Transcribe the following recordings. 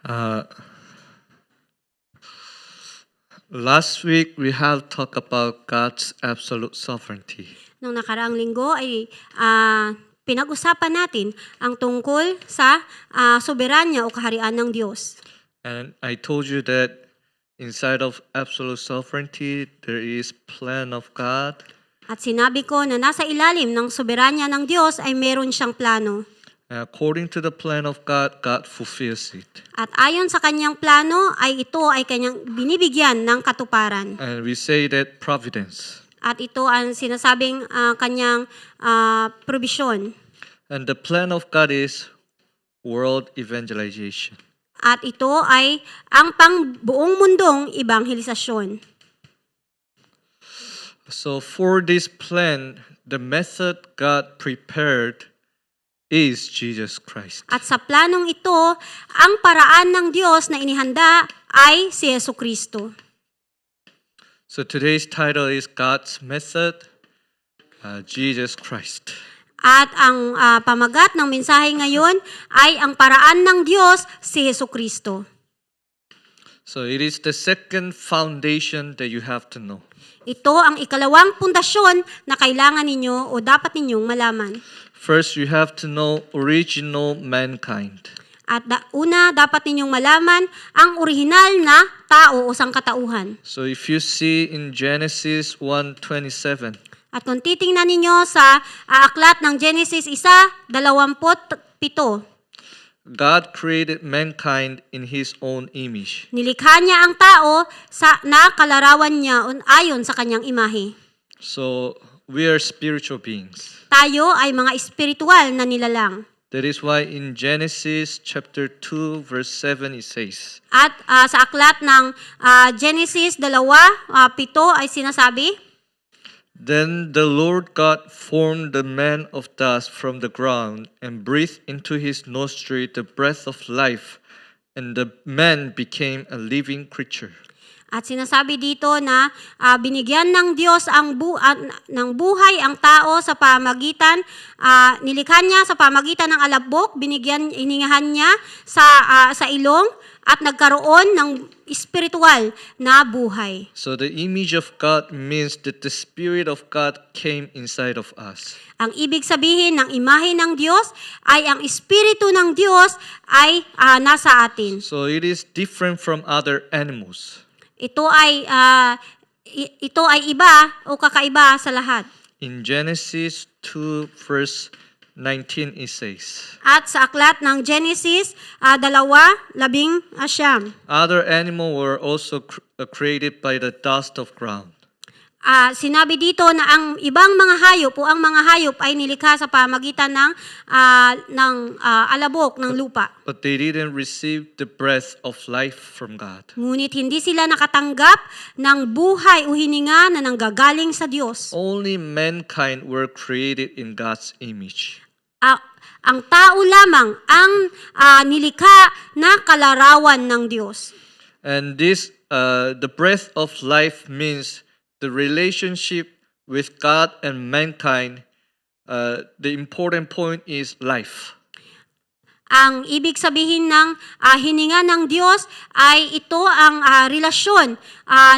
Uh, Last week we have talked about God's absolute sovereignty. Nung nakaraang linggo ay pinag-usapan natin ang tungkol sa soberanya o kaharian ng Diyos. And I told you that inside of absolute sovereignty there is plan of God. At sinabi ko na nasa ilalim ng soberanya ng Diyos ay meron siyang plano. And according to the plan of God, God fulfills it. At ayon sa kanyang plano ay ito ay kanyang binibigyan ng katuparan. And we say that providence. At ito ang sinasabing kanyang provision. And the plan of God is world evangelization. At ito ay ang pangbuong mundong ebanghelisasyon. So for this plan, the method God prepared is Jesus Christ. At sa planong ito, ang paraan ng Diyos na inihanda ay si Jesucristo. So today's title is God's Method, Jesus Christ. At ang pamagat ng mensahe ngayon ay ang paraan ng Diyos si Jesucristo. So it is the second foundation that you have to know. Ito ang ikalawang pundasyon na kailangan ninyo o dapat ninyong malaman. First, you have to know original mankind. At una, dapat ninyong malaman ang orihinal na tao o sangkatauhan. So if you see in Genesis 1:27, At kung titingnan ninyo sa aklat ng Genesis 1:27, God created mankind in His own image. nilikha niya ang tao na kalarawan niya ayon sa kanyang imahe. So we are spiritual beings. Tayo ay mga espiritual na nilalang. That is why in Genesis chapter 2 verse 7 it says, At sa aklat ng Genesis 2:7 ay sinasabi, Then the Lord God formed the man of dust from the ground and breathed into his nostril the breath of life, and the man became a living creature. at sinasabi dito na binigyan ng Diyos ng buhay ang tao sa pamagitan, nilikha niya sa pamagitan ng alabok, iningahan niya sa ilong, at nagkaroon ng espiritual na buhay. So the image of God means that the Spirit of God came inside of us. Ang ibig sabihin ng imahe ng Diyos ay ang espiritu ng Diyos ay nasa atin. So it is different from other animals. Ito ay iba o kakaiba sa lahat. In Genesis 2 verse 19 it says, At sa aklat ng Genesis 2:19, Other animals were also created by the dust of ground. sinabi dito na ang ibang mga hayop o ang mga hayop ay nilikha sa pamagitan ng alabok ng lupa. But they didn't receive the breath of life from God. Ngunit hindi sila nakatanggap ng buhay o hininga na nanggagaling sa Diyos. Only mankind were created in God's image. Ang tao lamang ang nilikha na kalarawan ng Diyos. And this, the breath of life means the relationship with God and mankind. The important point is life. Ang ibig sabihin ng hininga ng Diyos ay ito ang relasyon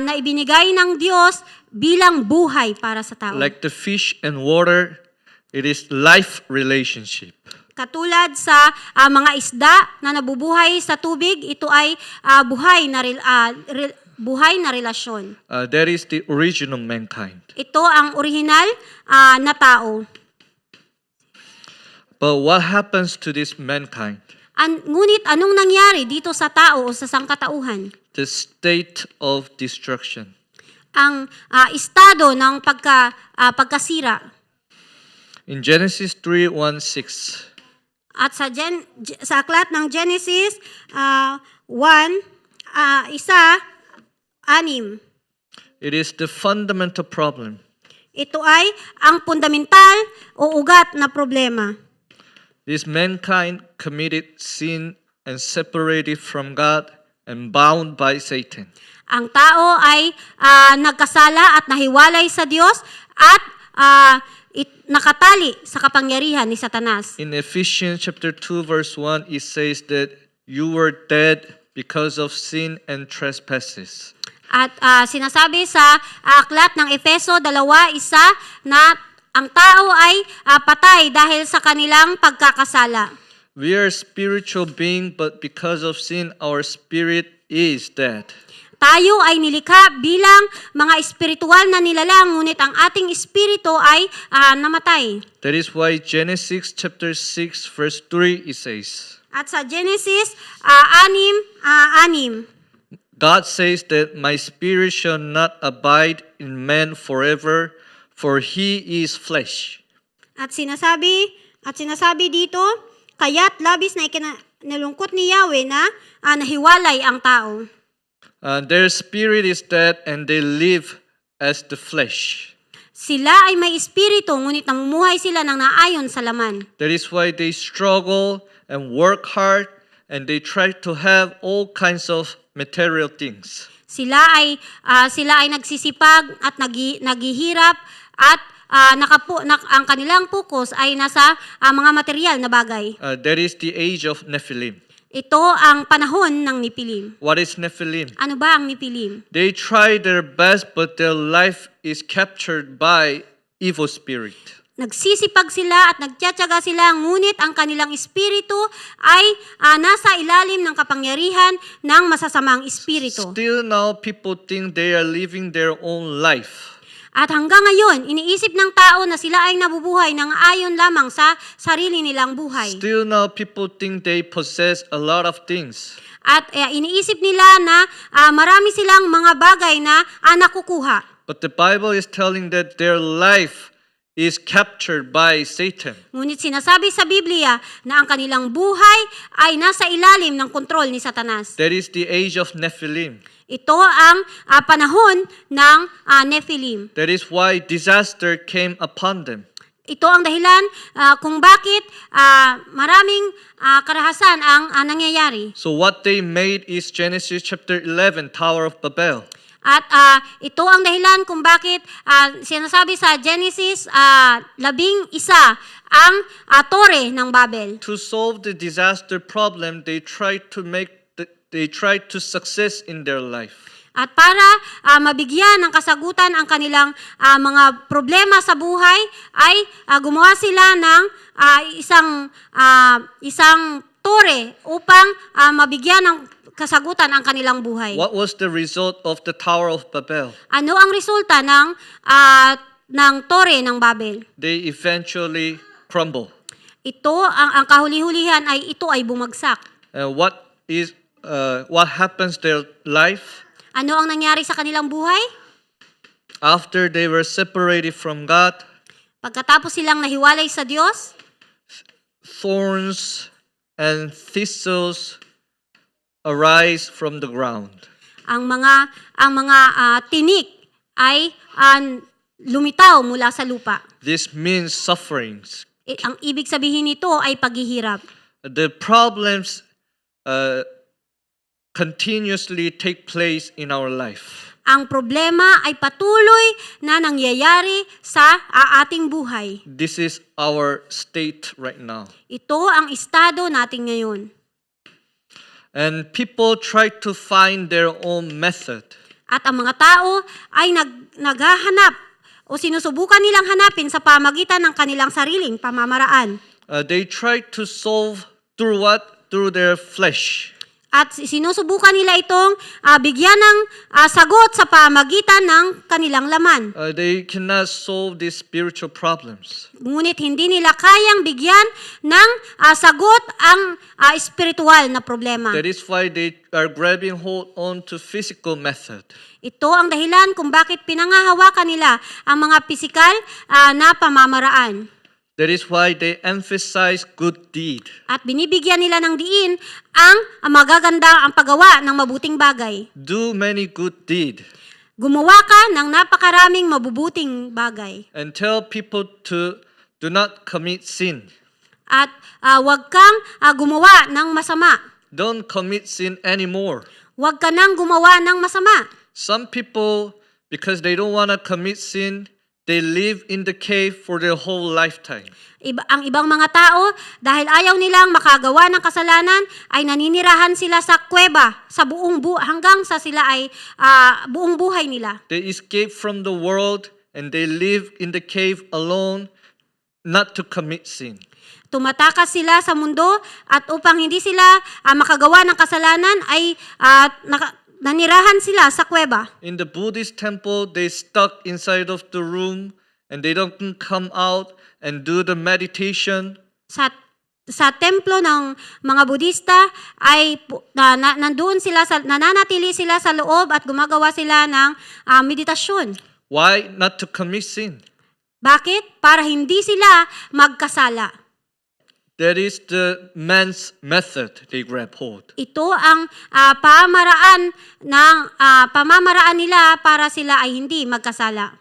na ibinigay ng Diyos bilang buhay para sa tao. Like the fish and water, it is life relationship. Katulad sa mga isda na nabubuhay sa tubig, ito ay buhay na relasyon. That is the original mankind. Ito ang orihinal na tao. But what happens to this mankind? Ngunit anong nangyari dito sa tao o sa sangkatauhan? The state of destruction. Ang estado ng pagkasira. In Genesis 3:1-6, At sa aklat ng Genesis 1:6, it is the fundamental problem. ito ay ang fundamental o ugat na problema. This mankind committed sin and separated from God and bound by Satan. Ang tao ay nagkasala at nahiwalay sa Diyos at nakatali sa kapangyarihan ni Satanas. In Ephesians chapter 2 verse 1, it says that you were dead because of sin and trespasses. At sinasabi sa aklat ng Efeso 2:1 na ang tao ay patay dahil sa kanilang pagkakasala. We are spiritual being, but because of sin, our spirit is dead. Tayo ay nilikha bilang mga espiritual na nilalang, ngunit ang ating espiritu ay namatay. That is why Genesis chapter 6 verse 3 it says, At sa Genesis 6:6, God says that my spirit shall not abide in man forever, for he is flesh. At sinasabi dito, kaya't labis na nalungkot ni Yahweh na nahiwalay ang tao. Their spirit is dead and they live as the flesh. Sila ay may espiritu, ngunit namumuhay sila ng naayon sa laman. That is why they struggle and work hard and they try to have all kinds of material things. Sila ay nagsisipag at naghihirap at ang kanilang focus ay nasa mga material na bagay. That is the age of Nephilim. Ito ang panahon ng Nipilim. What is Nephilim? Ano ba ang Nipilim? They try their best, but their life is captured by evil spirit. Nagsisipag sila at nagtiyatsaga sila, ngunit ang kanilang espiritu ay nasa ilalim ng kapangyarihan ng masasamang espiritu. Still now, people think they are living their own life. At hanggang ngayon, iniisip ng tao na sila ay nabubuhay ng ayon lamang sa sarili nilang buhay. Still now, people think they possess a lot of things. At iniisip nila na marami silang mga bagay na nakukuha. But the Bible is telling that their life is captured by Satan. Ngunit sinasabi sa Biblia na ang kanilang buhay ay nasa ilalim ng kontrol ni Satanas. That is the age of Nephilim. Ito ang panahon ng Nephilim. That is why disaster came upon them. Ito ang dahilan kung bakit maraming karahasan ang nangyayari. So what they made is Genesis chapter 11, Tower of Babel. At ito ang dahilan kung bakit sinasabi sa Genesis 11 ang Tore ng Babel. To solve the disaster problem, they tried to success in their life. At para mabigyan ng kasagutan ang kanilang mga problema sa buhay, ay gumawa sila ng isang tore upang mabigyan ng kasagutan ang kanilang buhay. What was the result of the Tower of Babel? Ano ang resulta ng tore ng Babel? They eventually crumble. Ito ang kahuli-hulihan ay ito ay bumagsak. What happens to their life? Ano ang nangyari sa kanilang buhay? After they were separated from God, Pagkatapos silang nahiwalay sa Diyos, thorns and thistles arise from the ground. ang mga tinik ay lumitaw mula sa lupa. This means sufferings. Ang ibig sabihin nito ay paghihirap. The problems continuously take place in our life. Ang problema ay patuloy na nangyayari sa ating buhay. This is our state right now. Ito ang estado natin ngayon. And people try to find their own method. At ang mga tao ay naghahanap o sinusubukan nilang hanapin sa pamagitan ng kanilang sariling pamamaraan. They try to solve through what? Through their flesh. At sinusubukan nila itong bigyan ng sagot sa pamagitan ng kanilang laman. They cannot solve these spiritual problems. Ngunit hindi nila kayang bigyan ng sagot ang espiritual na problema. That is why they are grabbing hold on to physical method. Ito ang dahilan kung bakit pinangahawakan nila ang mga pisikal na pamamaraan. That is why they emphasize good deed. At binibigyan nila ng diin ang magaganda ang paggawa ng mabuting bagay. Do many good deed. Gumawa ka ng napakaraming mabubuting bagay. And tell people to do not commit sin. At huwag kang gumawa ng masama. Don't commit sin anymore. Huwag ka nang gumawa ng masama. Some people, because they don't want to commit sin, they live in the cave for their whole lifetime. Ang ibang mga tao, dahil ayaw nilang makagawa ng kasalanan, ay naninirahan sila sa kuweba sa hanggang sa sila ay buong buhay nila. They escape from the world and they live in the cave alone, not to commit sin. Tumatakas sila sa mundo at upang hindi sila makagawa ng kasalanan ay nanirahan sila sa kuweba. In the Buddhist temple, they stuck inside of the room and they don't come out and do the meditation. Sa templo ng mga Budista ay nandoon sila nananatili sila sa loob at gumagawa sila ng meditasyon. Why? Not to commit sin. Bakit? Para hindi sila magkasala. That is the man's method they grab hold. Ito ang pamamaraan nila para sila ay hindi magkasala.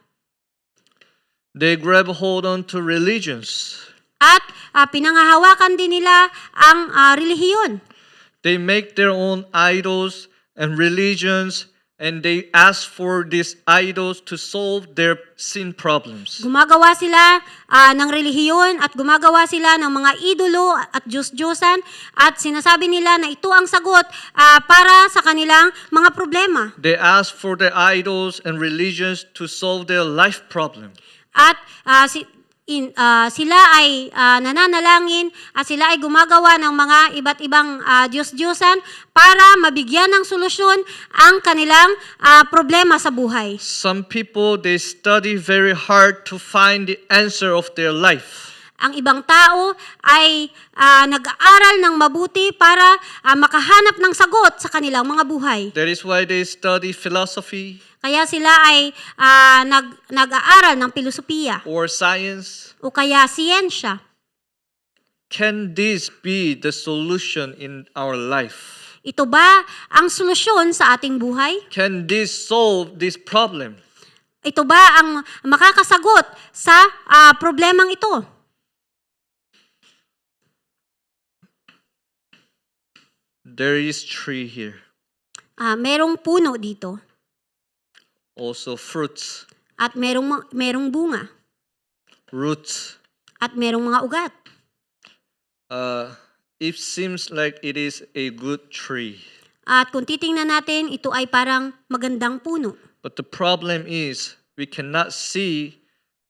They grab hold on to religions. At pinangahawakan din nila ang relihiyon. They make their own idols and religions, and they ask for these idols to solve their sin problems. Gumagawa sila ng relihiyon at gumagawa sila ng mga idolo at Diyos-Diyosan at sinasabi nila na ito ang sagot para sa kanilang mga problema. They ask for their idols and religions to solve their life problem. At sila ay nananalangin at sila ay gumagawa ng mga iba't ibang Diyos-Diyosan para mabigyan ng solusyon ang kanilang problema sa buhay. Some people, they study very hard to find the answer of their life. Ang ibang tao ay nag-aaral ng mabuti para makahanap ng sagot sa kanilang mga buhay. That is why they study philosophy Kaya sila ay nag-aaral ng filosofiya or science. o kaya siyensya. Can this be the solution in our life? Ito ba ang solusyon sa ating buhay? Can this solve this problem? Ito ba ang makakasagot sa problemang ito? There is tree here. Merong puno dito Also fruits, at merong bunga roots. at merong mga ugat. It seems like it is a good tree. At kung titingnan natin, ito ay parang magandang puno. But the problem is we cannot see,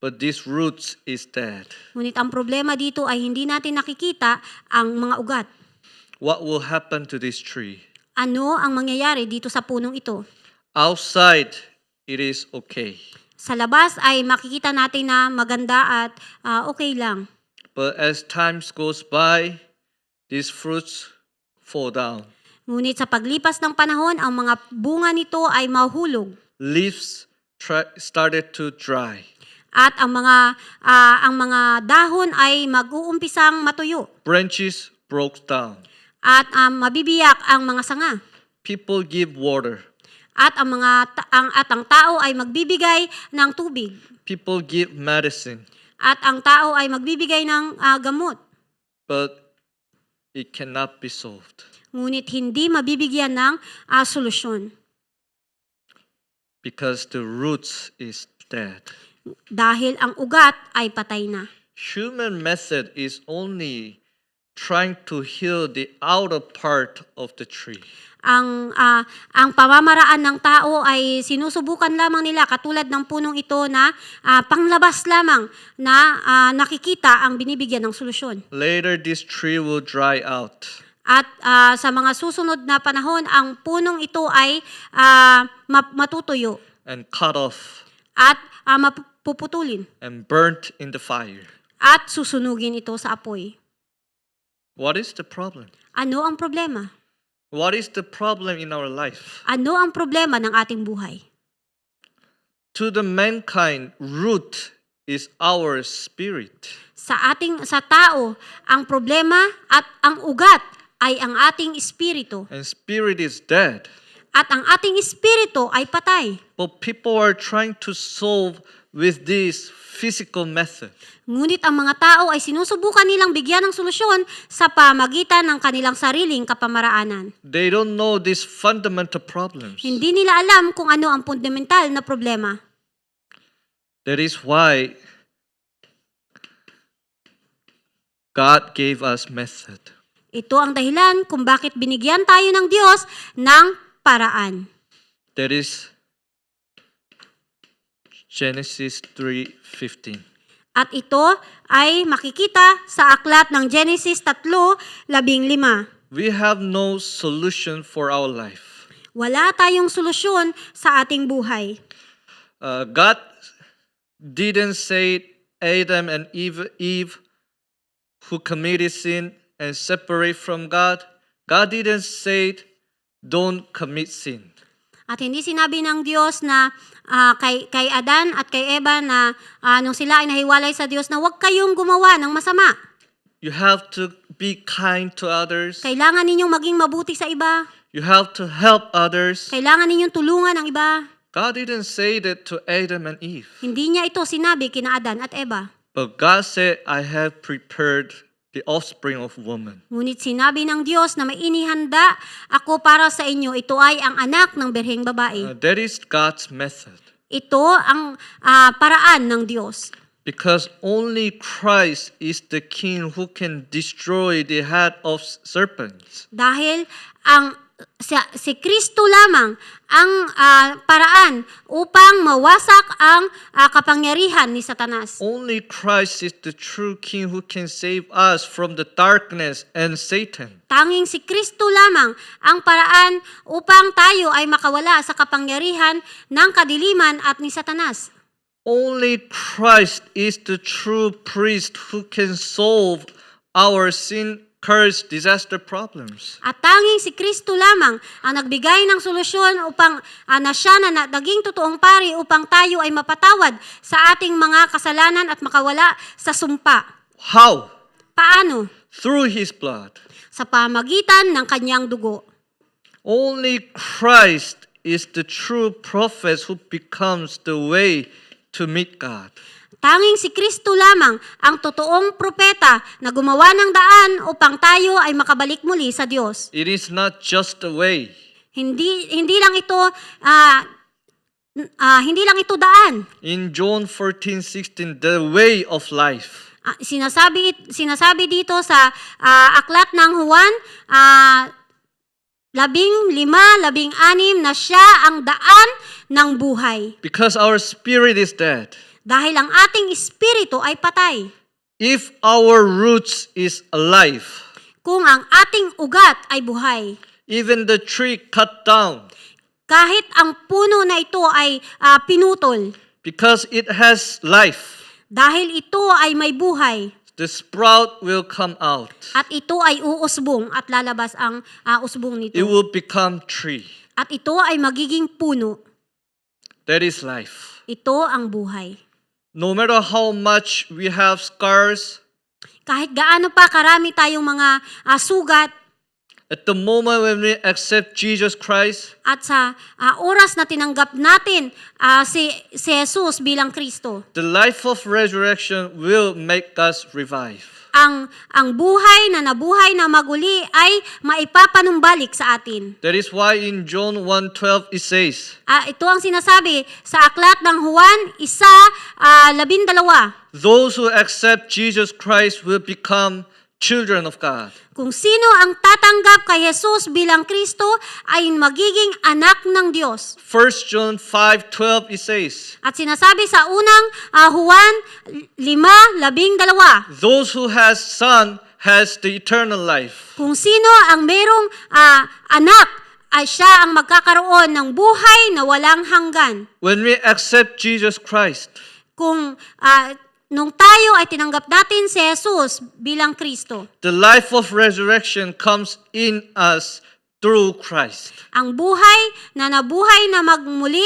but these roots is dead. Ngunit ang problema dito ay hindi natin nakikita ang mga ugat. What will happen to this tree? Ano ang mangyayari dito sa punong ito? Outside, it is okay. Sa labas ay makikita natin na maganda at okay lang. But as time goes by, these fruits fall down. Ngunit sa paglipas ng panahon, ang mga bunga nito ay mahuhulog. Leaves started to dry. At ang mga dahon ay mag-uumpisang matuyo. Branches broke down. At mabibiyak ang mga sanga. People give water. At ang tao ay magbibigay ng tubig. People give medicine. At ang tao ay magbibigay ng gamot. But it cannot be solved. Ngunit hindi mabibigyan ng solusyon. Because the roots is dead. Dahil ang ugat ay patay na. Human method is only trying to heal the outer part of the tree. Ang pamamaraan ng tao ay sinusubukan lamang nila katulad ng punong ito na panglabas lamang na nakikita ang binibigyan ng solusyon. Later, this tree will dry out. At sa mga susunod na panahon, ang punong ito ay matutuyo And cut off at mapuputulin and burnt in the fire. at susunugin ito sa apoy. What is the problem? Ano ang problema? What is the problem in our life? Ano ang problema ng ating buhay? To the mankind, root is our spirit. Sa tao, ang problema at ang ugat ay ang ating espiritu. And spirit is dead. at ang ating espiritu ay patay. But people are trying to solve with this physical method. Ngunit ang mga tao ay sinusubukan nilang bigyan ng solusyon sa pamagitan ng kanilang sariling kapamaraanan. They don't know these fundamental problems. Hindi nila alam kung ano ang fundamental na problema. That is why God gave us method. Ito ang dahilan kung bakit binigyan tayo ng Diyos ng paraan. That is Genesis 3:15. At ito ay makikita sa aklat ng Genesis 3:15. We have no solution for our life. Wala tayong solusyon sa ating buhay. God didn't say Adam and Eve who committed sin and separate from God. God didn't say don't commit sin. At hindi sinabi ng Diyos na kay Adan at kay Eva na nung sila ay nahiwalay sa Diyos na huwag kayong gumawa ng masama. You have to be kind to others. Kailangan ninyong maging mabuti sa iba. You have to help others. Kailangan ninyong tulungan ang iba. God didn't say that to Adam and Eve. Hindi niya ito sinabi kina Adan at Eva. But God said, I have prepared the offspring of woman. Ngunit sinabi ng Diyos na may inihanda ako para sa inyo. Ito ay ang anak ng berheng babae. That is God's method. Ito ang paraan ng Diyos. Because only Christ is the king who can destroy the head of serpents. Dahil si Kristo lamang ang paraan upang mawasak ang kapangyarihan ni Satanas. Only Christ is the true king who can save us from the darkness and Satan. Tanging si Kristo lamang ang paraan upang tayo ay makawala sa kapangyarihan ng kadiliman at ni Satanas. Only Christ is the true priest who can solve our sin, curse, disaster problems. At tanging si Kristo lamang ang nagbigay ng solusyon upang na siya na naging totoong pari upang tayo ay mapatawad sa ating mga kasalanan at makawala sa sumpa. How? Paano? Through His blood. Sa pamagitan ng kanyang dugo. Only Christ is the true prophet who becomes the way to meet God. Tanging si Kristo lamang ang totoong propeta na gumawa ng daan upang tayo ay makabalik muli sa Diyos. It is not just a way. Hindi lang ito daan. In John 14:16, the way of life. Sinasabi dito sa aklat ng Juan 15, 16 na siya ang daan ng buhay. Because our spirit is dead. Dahil ang ating espiritu ay patay. If our roots is alive, Kung ang ating ugat ay buhay, even the tree cut down, kahit ang puno na ito ay pinutol, because it has life, dahil ito ay may buhay, the sprout will come out. at ito ay uusbong at lalabas ang usbong nito. It will become tree. At ito ay magiging puno. That is life. Ito ang buhay. No matter how much we have scars, Kahit gaano pa karami tayong mga sugat, at the moment when we accept Jesus Christ, at sa oras na tinanggap natin si Jesus bilang Kristo, the life of resurrection will make us revive. ang buhay na nabuhay na maguli ay maipapanumbalik sa atin. That is why in John 1:12 it says, Ito ang sinasabi sa aklat ng Juan 1:12. those who accept Jesus Christ will become children of God. Kung sino ang tatanggap kay Jesus bilang Kristo ay magiging anak ng Diyos. 1 John 5:12 it says, At sinasabi sa unang Juan 5:12, those who has son has the eternal life. kung sino ang merong anak ay siya ang magkakaroon ng buhay na walang hanggan. When we accept Jesus Christ, Kung nung tayo ay tinanggap natin si Jesus bilang Kristo, the life of resurrection comes in us through Christ. ang buhay na nabuhay na magmuli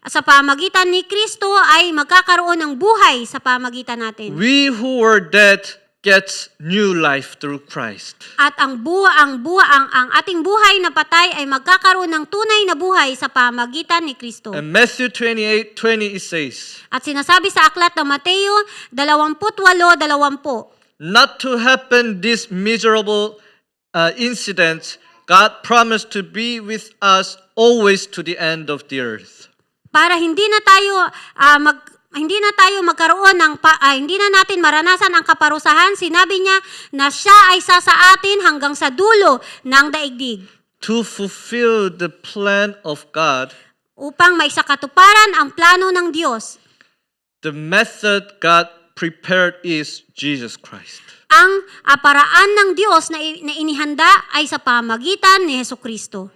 sa pamagitan ni Kristo ay magkakaroon ng buhay sa pamagitan natin. We who were dead gets new life through Christ. At ang ating buhay na patay ay magkakaroon ng tunay na buhay sa pamagitan ni Kristo. And Matthew 28:20 it says, At sinasabi sa aklat ng Mateo 28:20, not to happen this miserable incident, God promised to be with us always to the end of the earth. para hindi na magkaroon ng hindi na natin maranasan ang kaparusahan, sinabi niya na siya ay sa atin hanggang sa dulo ng daigdig. To fulfill the plan of God, Upang maisakatuparan ang plano ng Diyos, the method God prepared is Jesus Christ. ang paraan ng Diyos na inihanda ay sa pamagitan ni Hesukristo.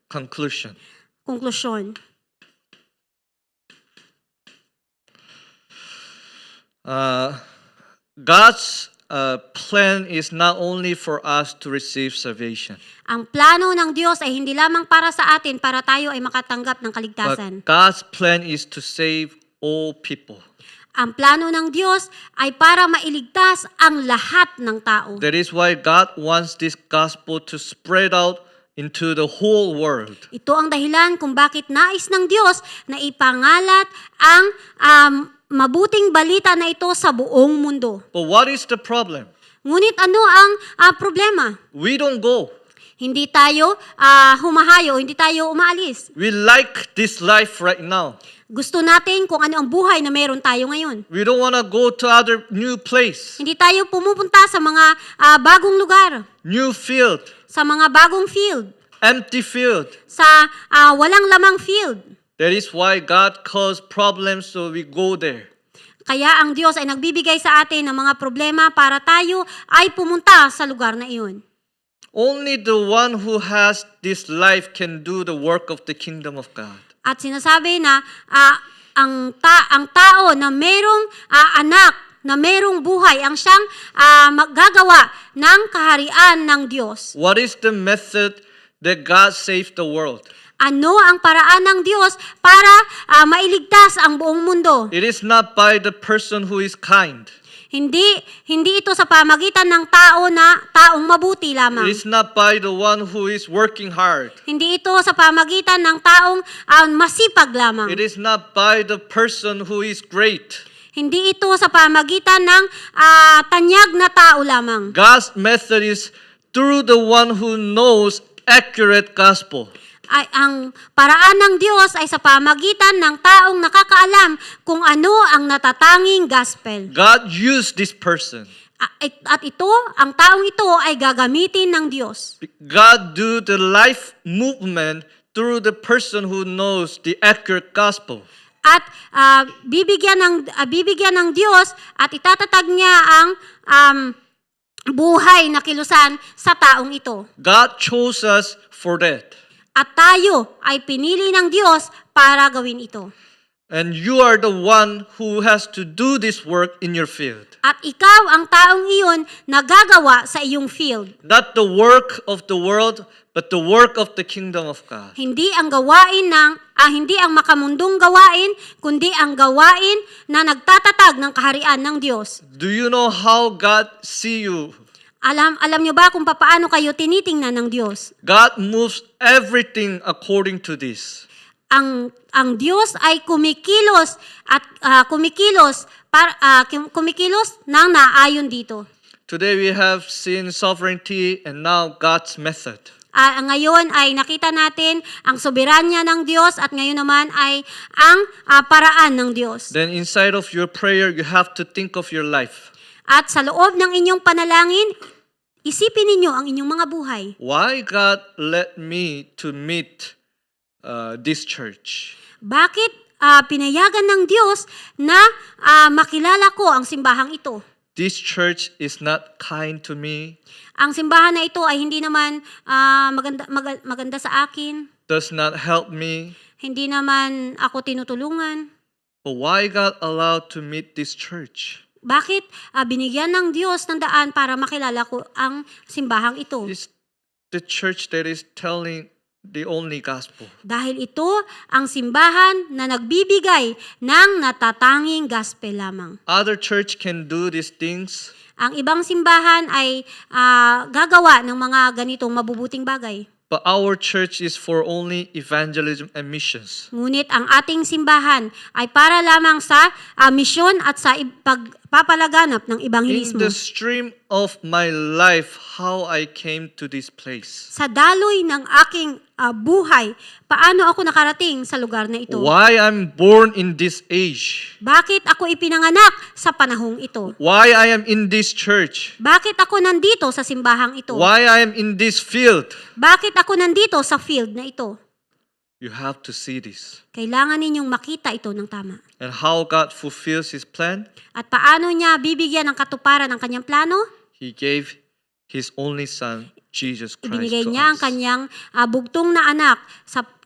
Conclusion. Konklusyon. God's plan is not only for us to receive salvation, Ang plano ng Diyos ay hindi lamang para sa atin, para tayo ay makatanggap ng kaligtasan. but God's plan is to save all people. Ang plano ng Diyos ay para mailigtas ang lahat ng tao. That is why God wants this gospel to spread out into the whole world. Ito ang dahilan kung bakit nais ng Diyos na ipangalat ang mabuting balita na ito sa buong mundo. But what is the problem? Ngunit ano ang problema? We don't go. Hindi tayo humahayo, hindi tayo umaalis. We like this life right now. Gusto natin kung ano ang buhay na meron tayo ngayon. We don't want to go to other new place, Hindi tayo pumupunta sa mga bagong lugar, new field, sa mga bagong field, empty field. sa walang lamang field. That is why God caused problems so we go there. Kaya ang Diyos ay nagbibigay sa atin ng mga problema para tayo ay pumunta sa lugar na iyon. Only the one who has this life can do the work of the kingdom of God. At sinasabi na ang tao na merong anak, na merong buhay, ang siyang maggagawa ng kaharian ng Diyos. What is the method that God saved the world? Ano ang paraan ng Diyos para mailigtas ang buong mundo? It is not by the person who is kind. Hindi ito sa pamagitan ng taong mabuti It lamang. is not by the one who is working hard. Hindi ito sa pamagitan ng taong masipag lamang. It is not by the person who is great. Hindi ito sa pamagitan ng tanyag na tao lamang. God's method is through the one who knows accurate gospel. Ay ang paraan ng Diyos ay sa pamagitan ng taong nakakaalam kung ano ang natatanging gospel. God used this person. At ito, ang taong ito ay gagamitin ng Diyos. God do the life movement through the person who knows the accurate gospel. At bibigyan ng Diyos at itatatag niya ang buhay na kilusan sa taong ito. God chose us for that. At tayo ay pinili ng Diyos para gawin ito. And you are the one who has to do this work in your field. At ikaw ang taong iyon na gagawa sa iyong field. Not the work of the world, but the work of the kingdom of God. Hindi ang hindi ang makamundong gawain, kundi ang gawain na nagtatatag ng kaharian ng Diyos. Do you know how God see you? Alam niyo ba kung paano kayo tinitingnan ng Diyos? God moves everything according to this. Ang Diyos ay kumikilos nang naayon dito. Today we have seen sovereignty and now God's method. Ngayon ay nakita natin ang soberanya ng Diyos at ngayon naman ay ang paraan ng Diyos. Then inside of your prayer, you have to think of your life. At sa loob ng inyong panalangin, isipin ninyo ang inyong mga buhay. Why God let me to meet this church? Bakit pinayagan ng Diyos na makilala ko ang simbahang ito? This church is not kind to me, Ang simbahan na ito ay hindi naman maganda sa akin. does not help me. Hindi naman ako tinutulungan. But why God allowed to meet this church? Bakit binigyan ng Diyos ng daan para makilala ko ang simbahang ito? It's the church that is telling the only gospel. Dahil ito ang simbahan na nagbibigay ng natatanging gospel lamang. Other church can do these things, Ang ibang simbahan ay gagawa ng mga ganitong mabubuting bagay. but our church is for only evangelism and missions. Ngunit ang ating simbahan ay para lamang sa misyon at sa pagpapalaganap ng In ebanghelismo. the stream of my life, how I came to this place. Sa daloy ng aking buhay, paano ako nakarating sa lugar na ito? Why I'm born in this age. Bakit ako ipinanganak sa panahong ito? Why I am in this church. Bakit ako nandito sa simbahang ito? Why I am in this field. Bakit ako nandito sa field na ito? You have to see this. Kailangan ninyong makita ito ng tama. And how God fulfills His plan. At paano niya bibigyan ng katuparan ang kanyang plano? He gave His only Son, Jesus Christ, Ibinigay to niya ang us. kanyang bugtong na anak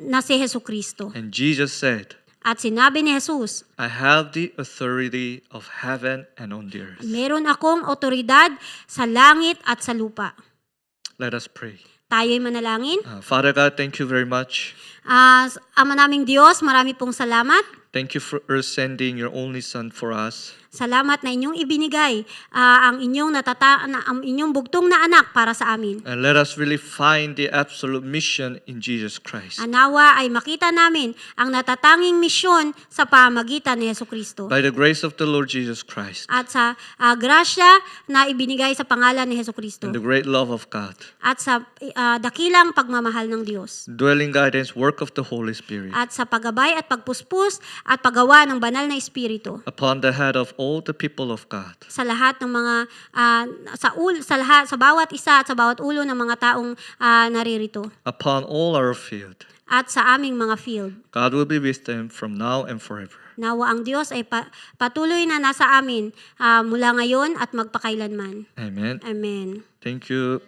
na si Jesucristo. And Jesus said, At sinabi ni Jesus, I have the authority of heaven and on the earth. meron akong otoridad sa langit at sa lupa. Let us pray. Tayo'y manalangin. Father God, thank you very much. Ama naming Diyos, marami pong salamat. Thank you for sending your only Son for us. Salamat na inyong ibinigay ang inyong bugtong na anak para sa amin. And let us really find the absolute mission in Jesus Christ. Nawa ay makita namin ang natatanging misyon sa pamagitan ni Jesucristo. By the grace of the Lord Jesus Christ At sa grasya na ibinigay sa pangalan ni Jesucristo. and the great love of God, At sa dakilang pagmamahal ng Diyos. dwelling guidance, work of the Holy Spirit, At sa paggabay at pagpuspos at paggawa ng banal na espiritu. upon the head of all the people of God. Sa lahat ng mga sa bawat isa at sa bawat ulo ng mga taong naririto. Upon all our field. At sa aming mga field. God will be with them from now and forever. Nawa ang Diyos ay patuloy na nasa amin mula ngayon at magpakailanman. Amen. Amen. Thank you.